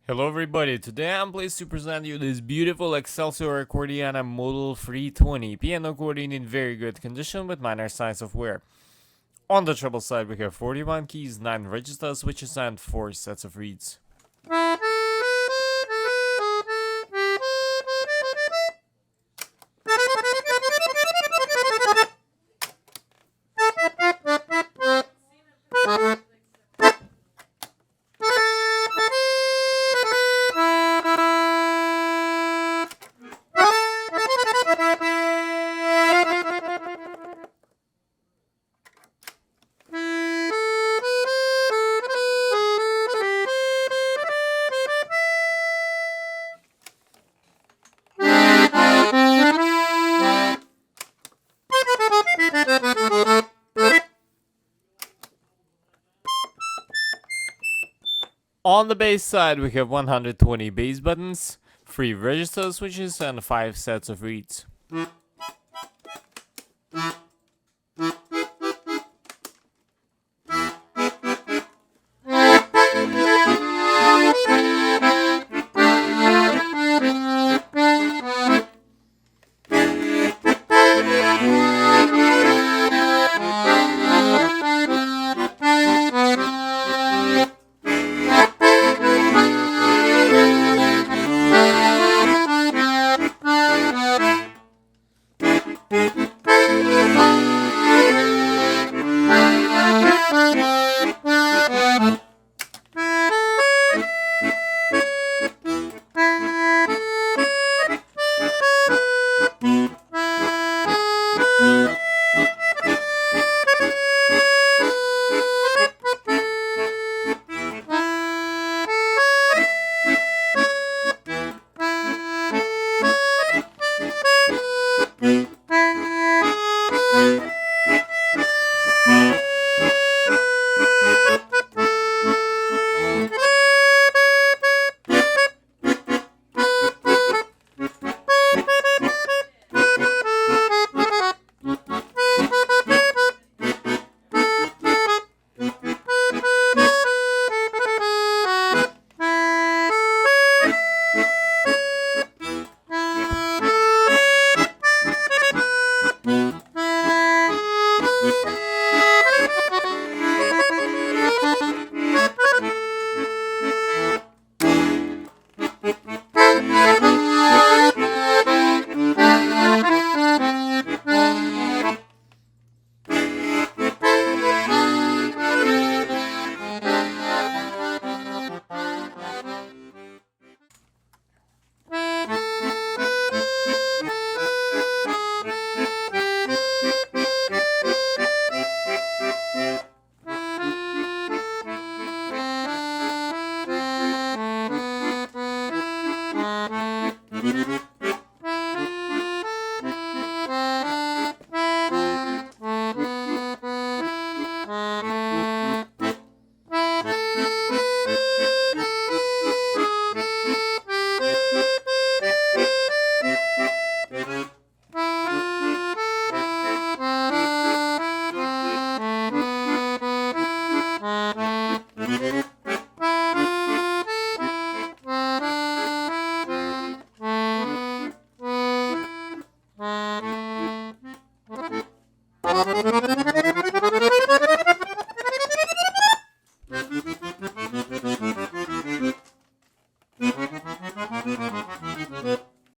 Hello everybody, today I'm pleased to present you this beautiful Excelsior Accordiana Model 320 piano accordion in very good condition with minor signs of wear. On the treble side we have 41 keys, 9 register switches and 4 sets of reeds. On the bass side we have 120 bass buttons, 3 register switches and 5 sets of reeds.